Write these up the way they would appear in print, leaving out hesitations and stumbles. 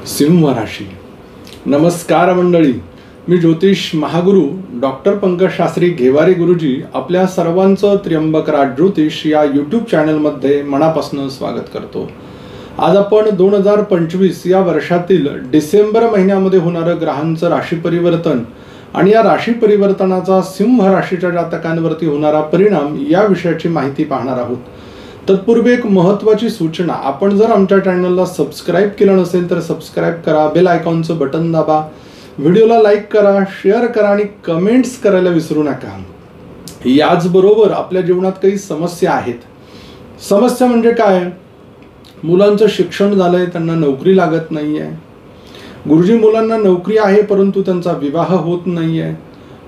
सिंह राशी. नमस्कार मंडळी, मी ज्योतिष महागुरु डॉक्टर पंकज शास्त्री घेवारे गुरुजी आपल्या सर्वांचं त्र्यंबक राज ज्योतिष या यूट्यूब चॅनलमध्ये मनापासून स्वागत करतो. आज आपण 2025 या वर्षातील डिसेंबर महिन्यामध्ये होणारं ग्रहांचं राशी परिवर्तन आणि या राशी परिवर्तनाचा सिंह राशीच्या जातकांवरती होणारा परिणाम या विषयाची माहिती पाहणार आहोत. तत्पूर्वी एक महत्त्वाची सूचना, आपण जर आमच्या चॅनलला सबस्क्राईब केलं नसेल तर सबस्क्राईब करा, बेल आयकॉनचं बटन दाबा, व्हिडिओला लाईक करा, शेअर करा आणि कमेंट्स करायला विसरू नका. याचबरोबर आपल्या जीवनात काही समस्या आहेत. समस्या म्हणजे काय? मुलांचं शिक्षण झालंय, त्यांना नोकरी लागत नाहीये. गुरुजी, मुलांना नोकरी आहे परंतु त्यांचा विवाह होत नाहीये.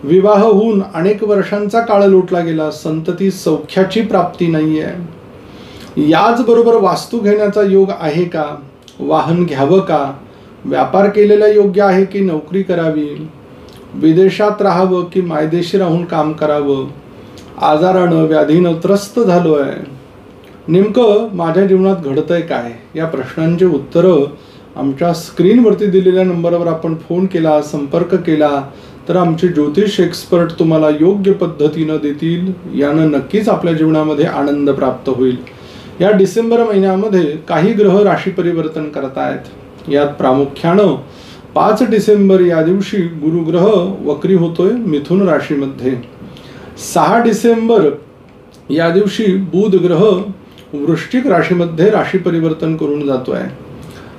विवाह होऊन अनेक वर्षांचा काळ लोटला गेला, संतती सौख्याची प्राप्ती नाहीये. याचबरोबर वास्तू घेण्याचा योग आहे का? वाहन घ्यावं का? व्यापार केलेला योग्य आहे की नोकरी करावी? विदेशात राहावं की मायदेशी राहून काम करावं? आजारानं व्याधीनं त्रस्त झालोय. नेमकं माझ्या जीवनात घडतंय काय? या प्रश्नांची उत्तरं आमच्या स्क्रीनवरती दिलेल्या नंबरवर आपण फोन केला, संपर्क केला तर आमचे ज्योतिष एक्सपर्ट तुम्हाला योग्य पद्धतीनं देतील. यानं नक्कीच आपल्या जीवनामध्ये आनंद प्राप्त होईल. या डिसेंबर महिन्यामध्ये काही ग्रह राशी परिवर्तन करतायत. यात प्रामुख्यानं 5 डिसेंबर या दिवशी गुरु ग्रह वक्री होतोय मिथुन राशीमध्ये. 6 डिसेंबर या दिवशी बुध ग्रह वृश्चिक राशीमध्ये राशी परिवर्तन करून जातोय.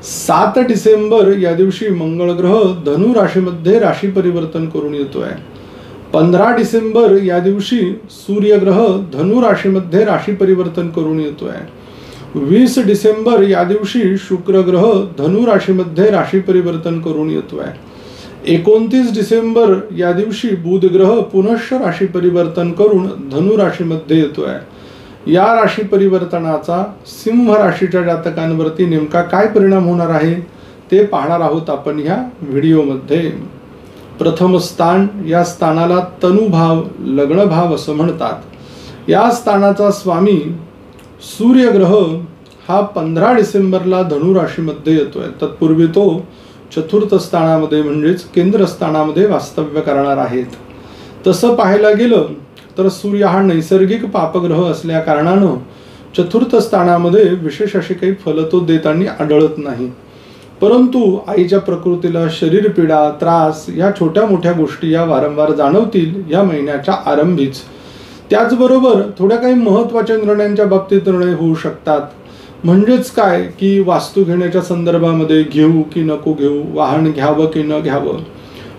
7 डिसेंबर या दिवशी मंगळ ग्रह धनु राशीमध्ये राशी परिवर्तन करून येतोय. 15 डिसेंबर या दिवशी सूर्य ग्रह धनु राशीमध्ये राशी परिवर्तन करून येतोय. 20 डिसेंबर या दिवशी शुक्र ग्रह धनु राशीमध्ये राशी परिवर्तन करून येतोय. 29 डिसेंबर या दिवशी बुध ग्रह पुनश्च राशी परिवर्तन करून धनु राशीमध्ये येतोय. या राशी परिवर्तनाचा सिंह राशीच्या जातकांवरती नेमका काय परिणाम होणार आहे ते पाहणार आहोत आपण ह्या व्हिडिओमध्ये. प्रथम स्थान, या स्थानाला तनुभाव, लग्नभाव असं म्हणतात. या स्थानाचा स्वामी सूर्य ग्रह हा 15 डिसेंबरला धनु राशीमध्ये येतोय. तत्पूर्वी तो चतुर्थ स्थानामध्ये म्हणजेच केंद्रस्थानामध्ये वास्तव्य करणार आहेत. तसं पाहायला गेलं तर सूर्य हा नैसर्गिक पापग्रह असल्या कारणानं चतुर्थ स्थानामध्ये विशेष अशी काही फलं तो देताना आढळत नाही. परंतु आईच्या प्रकृतीला शरीर पीडा, त्रास या छोट्या मोठ्या गोष्टी या वारंवार जाणवतील या महिन्याच्या आरंभीच. त्याचबरोबर थोड्या काही महत्त्वाच्या निर्णयांच्या बाबतीत निर्णय होऊ शकतात. म्हणजेच काय की वास्तू घेण्याच्या संदर्भामध्ये घेऊ की नको घेऊ, वाहन घ्यावं की न घ्यावं.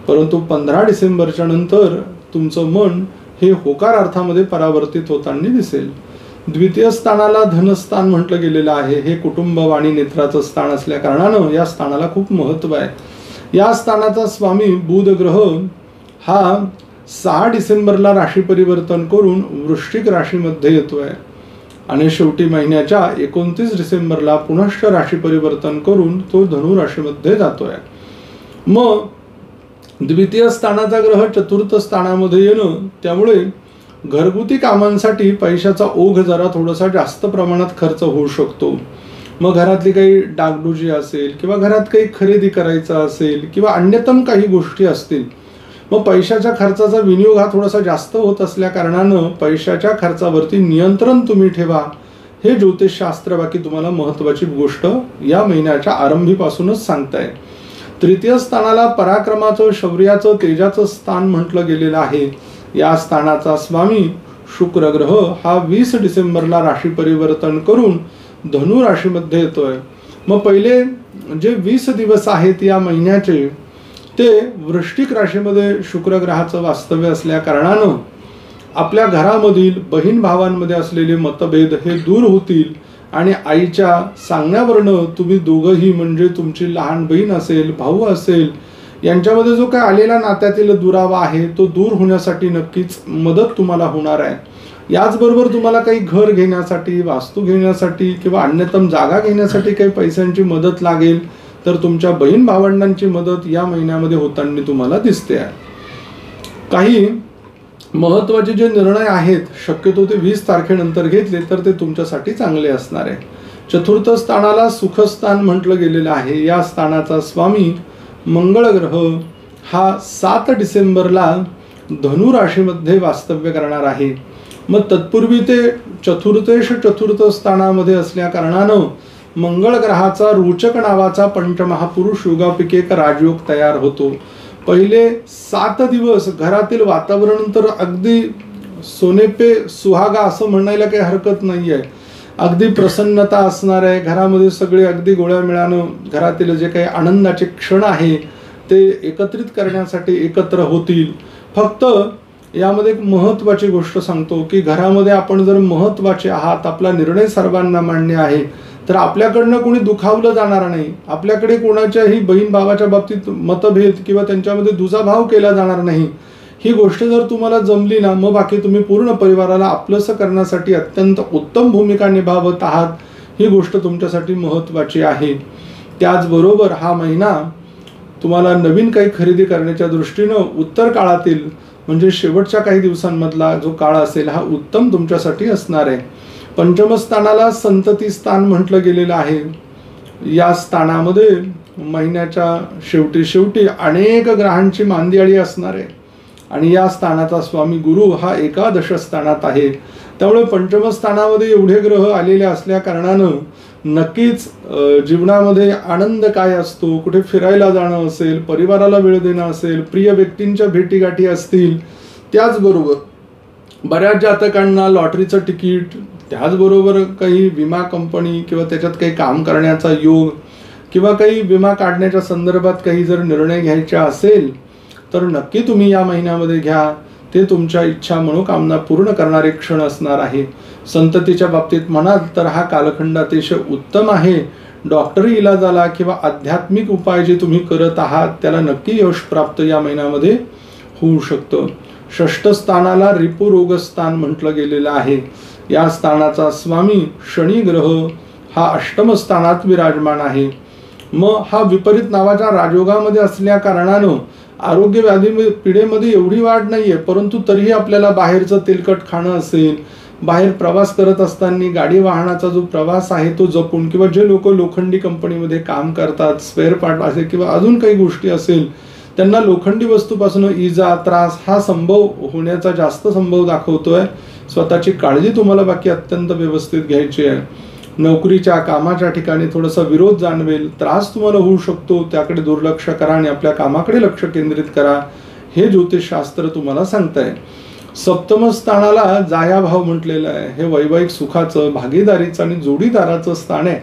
परंतु 15 डिसेंबरच्या नंतर तुमचं मन हे होकार अर्थामध्ये परावर्तित होताना दिसेल. द्वितीय स्थानाला धनस्थान म्हटलं गेलेलं आहे. हे कुटुंब वाणी नेत्राचं स्थान असल्या कारणानं या स्थानाला खूप महत्त्व आहे. या स्थानाचा स्वामी बुध ग्रह हा 6 डिसेंबरला राशी परिवर्तन करून वृश्चिक राशीमध्ये येतोय आणि शेवटी महिन्याच्या 29 डिसेंबरला पुनश्च राशी परिवर्तन करून तो धनु राशीमध्ये जातोय. मग द्वितीय स्थानाचा ग्रह चतुर्थ स्थानामध्ये येणं, त्यामुळे घरगुती कामांसाठी पैशाचा ओघ जरा थोडासा जास्त प्रमाणात खर्च होऊ शकतो. मग घरातली काही डागडुजी असेल किंवा घरात काही खरेदी करायचं असेल किंवा अन्यतम काही गोष्टी असतील, मग पैशाच्या खर्चाचा विनियोग हा थोडासा जास्त होत असल्या कारणानं पैशाच्या खर्चावरती नियंत्रण तुम्ही ठेवा. हे ज्योतिषशास्त्र बाकी तुम्हाला महत्त्वाची गोष्ट या महिन्याच्या आरंभीपासूनच सांगताय. तृतीय स्थानाला पराक्रमाचं, शौर्याचं, तेजाचं स्थान म्हटलं गेलेलं आहे. या स्थानाचा स्वामी शुक्र ग्रह हा 20 डिसेंबरला राशी परिवर्तन करून धनु राशीमध्ये येतोय. मग पहिले जे 20 दिवस आहेत या महिन्याचे ते वृश्चिक राशीमध्ये शुक्र ग्रहाचं वास्तव्य असल्या कारणानं आपल्या घरामधील बहीण भावांमध्ये असलेले मतभेद हे दूर होतील आणि आईच्या सांगण्यावरनं तुम्ही दोघंही म्हणजे तुमची लहान बहीण असेल, भाऊ असेल, यांच्यामध्ये जो काय आलेला नात्यातील दुरावा आहे तो दूर होण्यासाठी नक्कीच मदत तुम्हाला होणार आहे. याचबरोबर तुम्हाला काही घर घेण्यासाठी, वास्तू घेण्यासाठी किंवा अन्यतम जागा घेण्यासाठी काही पैशांची मदत लागेल तर तुमच्या बहीण भावंडांची मदत या महिन्यामध्ये होताना तुम्हाला दिसते आहे. काही महत्त्वाचे जे निर्णय आहेत शक्यतो ते 20 तारखेनंतर घेतले तर ते तुमच्यासाठी चांगले असणार आहे. चतुर्थ स्थानाला सुखस्थान म्हटलं गेलेलं आहे. या स्थानाचा स्वामी मंगळ ग्रह हा 7 डिसेंबरला धनु राशीमध्ये वास्तव्य करणार आहे. मग तत्पूर्वी ते चतुर्थ स्थानामध्ये असल्या कारणानं मंगळ ग्रहाचा रोचक नावाचा पंचमहापुरुष योगापैकी एक राजयोग तयार होतो. पहिले 7 दिवस घरातील वातावरण तर अगदी सोने पे सुहागा असं म्हणायला काही हरकत नाही आहे. अगदी प्रसन्नता असणार आहे. घरामध्ये सगळे अगदी गोळ्यामेळानं घरातील जे काही आनंदाचे क्षण आहे ते एकत्रित करण्यासाठी एकत्र होतील. फक्त यामध्ये एक महत्त्वाची गोष्ट सांगतो की घरामध्ये आपण जर महत्त्वाचे आहात, आपला निर्णय सर्वांना मान्य आहे, तर आपल्याकडनं कोणी दुखावलं जाणार नाही. आपल्याकडे कोणाच्याही बहीण भावाच्या बाबतीत मतभेद किंवा त्यांच्यामध्ये दुजाभाव केला जाणार नाही. ही गोष्ट जर तुम्हाला जमली ना, मग बाकी तुम्ही पूर्ण परिवाराला आपलंसं करण्यासाठी अत्यंत उत्तम भूमिका निभावत आहात. ही गोष्ट तुमच्यासाठी महत्त्वाची आहे. त्याचबरोबर हा महिना तुम्हाला नवीन काही खरेदी करण्याच्या दृष्टीनं उत्तर काळातील म्हणजे शेवटच्या काही दिवसांमधला जो काळ असेल हा उत्तम तुमच्यासाठी असणार आहे. पंचम स्थानाला संतती स्थान म्हटलं गेलेलं आहे. या स्थानामध्ये महिन्याच्या शेवटी अनेक ग्रहांची मांदियाळी असणार आहे आणि या स्थानाचा स्वामी गुरु हा एकादश स्थानात आहे. त्यामुळे पंचम स्थानामध्ये एवढे ग्रह आलेले असल्या कारणानं नक्कीच जीवनामध्ये आनंद काय असतो, कुठे फिरायला जाणं असेल, परिवाराला वेळ देणं असेल, प्रिय व्यक्तींच्या भेटीगाठी असतील, त्याचबरोबर बऱ्याच जातकांना लॉटरीचं तिकीट, त्याचबरोबर काही विमा कंपनी किंवा त्याच्यात काही काम करण्याचा योग किंवा काही विमा काढण्याच्या संदर्भात काही जर निर्णय घ्यायचा असेल तर नक्की तुम्ही या महिन्यामध्ये घ्या. ते तुमच्या इच्छा मनोकामना पूर्ण करणारे क्षण असणार आहे. संततीच्या बाबतीत म्हणाल तर हा कालखंड अतिशय उत्तम आहे. डॉक्टरी इलाजाला किंवा आध्यात्मिक उपाय जे तुम्ही करत आहात त्याला नक्की यश प्राप्त या महिन्यामध्ये होऊ शकतं. षष्ठ स्थानाला रिपुरोगस्थान म्हटलं गेलेलं आहे. या स्थानाचा स्वामी शनी ग्रह हा अष्टम स्थानात विराजमान आहे. मग हा विपरीत नावाच्या राजयोगामध्ये असल्या कारणानं आरोग्य व्याधी पिढेमध्ये एवढी वाढ नाहीये, परंतु तरीही आपल्याला बाहेरचं तेलकट खाणं असेल, बाहेर प्रवास करत असताना गाडी वाहनाचा जो प्रवास आहे तो जपून, किंवा जे लोक लोखंडी कंपनीमध्ये काम करतात, स्पेअर पार्ट असेल किंवा अजून काही गोष्टी असेल, त्यांना लोखंडी वस्तूपासून इजा त्रास हा संभव होण्याचा जास्त संभव दाखवतोय. स्वतःची काळजी तुम्हाला बाकी अत्यंत व्यवस्थित घ्यायची आहे. नोकरीच्या कामाच्या ठिकाणी थोडासा विरोध जाणवेल, त्रास तुम्हाला होऊ शकतो, त्याकडे दुर्लक्ष करा आणि आपल्या कामाकडे लक्ष केंद्रित करा, हे ज्योतिषशास्त्र तुम्हाला सांगतंय. सप्तम स्थानाला जायाभाव म्हटलेलं आहे. हे वैवाहिक सुखाचं, भागीदारीचं आणि जोडीदाराचं स्थान आहे.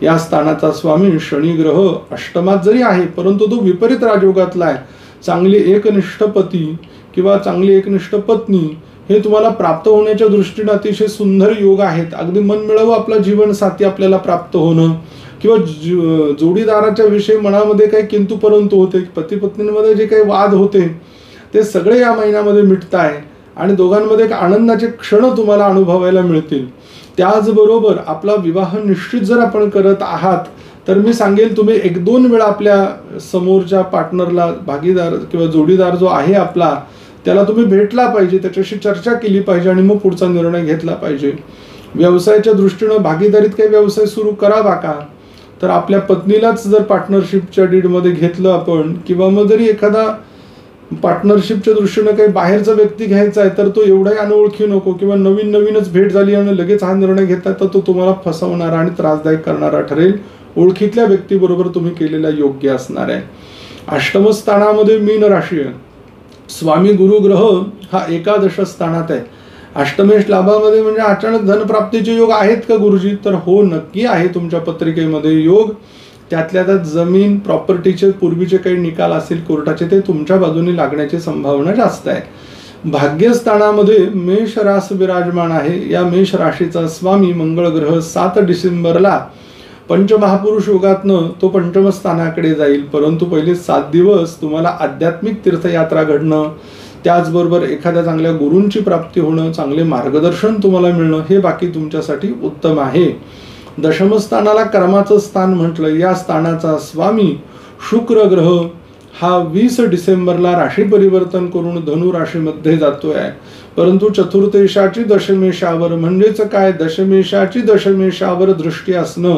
या स्थानाचा स्वामी शनी ग्रह अष्टमात जरी आहे परंतु तो विपरीत राजयोगातला आहे. चांगली एकनिष्ठ पती किंवा चांगली एकनिष्ठ पत्नी हे तुम्हाला प्राप्त होण्याच्या दृष्टीने अतिशय सुंदर योग आहेत. अगदी मनमिळावू आपला जीवनसाथी आपल्याला प्राप्त होणं किंवा जोडीदाराच्या विषयी मनामध्ये काही किंतु परंतु होते, पती पत्नींमध्ये जे काही वाद होते ते सगळे या महिन्यामध्ये मिटताय आणि दोघांमध्ये एक आनंदाचे क्षण तुम्हाला अनुभवायला मिळतील. त्याचबरोबर आपला विवाह निश्चित जर आपण करत आहात तर मी सांगेल तुम्ही 1-2 वेळा आपल्या समोरच्या पार्टनरला, भागीदार किंवा जोडीदार जो आहे आपला, त्याला तुम्ही भेटला पाहिजे, त्याच्याशी चर्चा केली पाहिजे आणि मग पुढचा निर्णय घेतला पाहिजे. व्यवसायाच्या दृष्टीनं भागीदारीत काही व्यवसाय सुरू करावा का, तर आपल्या पत्नीलाच जर पार्टनरशिपच्या डीडमध्ये घेतलं आपण, किंवा मग जरी एखादा पार्टनरशिपच्या दृष्टीनं काही बाहेरचा व्यक्ती घ्यायचा आहे तर तो एवढाही अनोळखी नको, किंवा नवीनच भेट झाली आणि लगेच हा निर्णय घेतला तर तो तुम्हाला फसवणारा आणि त्रासदायक करणारा ठरेल. ओळखीतल्या व्यक्तीबरोबर तुम्ही केलेला योग्य असणार आहे. अष्टम स्थानामध्ये मीन राशी आहे. स्वामी गुरु ग्रह हा एकादश स्थानात आहे. अष्टमेश लाभामध्ये म्हणजे अचानक धनप्राप्तीचे योग आहेत का गुरुजी, तर हो नक्की आहे तुमच्या पत्रिकेमध्ये योग. त्यातल्या त्यात जमीन प्रॉपर्टीचे पूर्वीचे काही निकाल असेल कोर्टाचे ते तुमच्या बाजूने लागण्याची संभावना जास्त आहे. भाग्यस्थानामध्ये मेष रास विराजमान आहे. या मेष राशीचा स्वामी मंगळ ग्रह 7 डिसेंबरला पंचमहापुरुष योगातनं तो पंचम स्थानाकडे जाईल. परंतु पहिले 7 दिवस तुम्हाला आध्यात्मिक तीर्थयात्रा घडणं, त्याचबरोबर एखाद्या चांगल्या गुरूंची प्राप्ती होणं, चांगले मार्गदर्शन तुम्हाला मिळणं हे बाकी तुमच्यासाठी उत्तम आहे. दशम स्थानाला कर्माचं स्थान म्हटलं. या स्थानाचा स्वामी शुक्र ग्रह हा 20 डिसेंबरला राशी परिवर्तन करून धनु राशीमध्ये जातोय. परंतु चतुर्थेशाची दशमेशावर म्हणजेच काय, दशमेशाची दशमेशावर दृष्टी असणं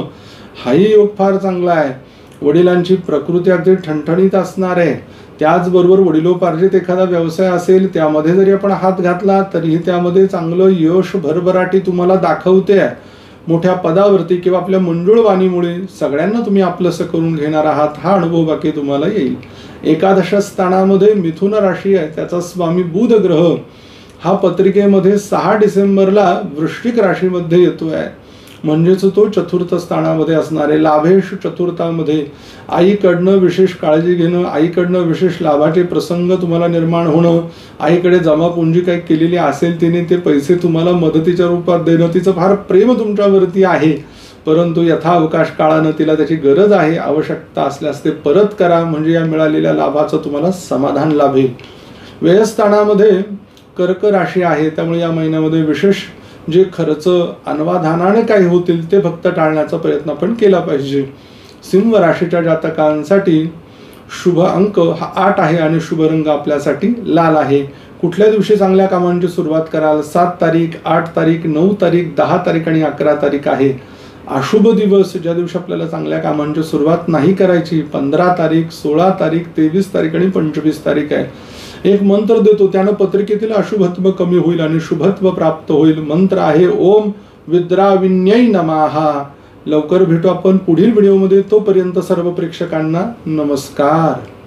हाही योग फार चांगला आहे. वडिलांची प्रकृती अगदी ठणठणीत असणार आहे. त्याचबरोबर वडिलोपार्जित एखादा व्यवसाय असेल त्यामध्ये जरी आपण हात घातला तरीही त्यामध्ये चांगलं यश भरभराटी तुम्हाला दाखवते. मोठ्या पदावरती किंवा आपल्या मंजुळ वाणीमुळे सगळ्यांना तुम्ही आपलंसं करून घेणार आहात, हा अनुभव बाकी तुम्हाला येईल. एकादश स्थानामध्ये मिथुन राशी आहे, त्याचा स्वामी बुध ग्रह हा पत्रिकेमध्ये 6 डिसेंबरला वृश्चिक राशीमध्ये येतोय. म्हणजेच तो चतुर्थ स्थानामध्ये असणारे लाभेश चतुर्थामध्ये आईकडनं विशेष काळजी घेणं, आईकडनं विशेष लाभाचे प्रसंग तुम्हाला निर्माण होणं, आईकडे जमापुंजी काही केलेली असेल तिने ते पैसे तुम्हाला मदतीच्या रूपात देणं, तिचं फार प्रेम तुमच्यावरती आहे. परंतु यथावकाश काळानं तिला त्याची गरज आहे, आवश्यकता असल्यास ते परत करा, म्हणजे या मिळालेल्या लाभाचं तुम्हाला समाधान लाभेल. व्ययस्थानामध्ये कर्क राशी आहे, त्यामुळे या महिन्यामध्ये विशेष जे खर्च अनवाधानाने काही होतील ते फक्त टाळण्याचा प्रयत्न आपण केला पाहिजे. सिंह राशीच्या जातकांसाठी शुभ अंक हा 8 आहे आणि शुभ रंग आपल्यासाठी लाल आहे. कुठल्या दिवशी चांगल्या कामांची सुरुवात कराल? 7 तारीख, 8 तारीख, 9 तारीख, 10 तारीख आणि 11 तारीख आहे. अशुभ दिवस ज्या दिवशी आपल्याला चांगल्या कामांची सुरुवात नाही करायची 15 तारीख, 16 तारीख, 23 तारीख आणि 25 तारीख आहे. एक मंत्र देतो, त्यानं पत्रिकेतील अशुभत्व कमी होईल आणि शुभत्व प्राप्त होईल. मंत्र आहे ओम विद्राविन्यै नमः. लवकर भेटू आपण पुढील व्हिडिओमध्ये. तोपर्यंत सर्व प्रेक्षकांना नमस्कार.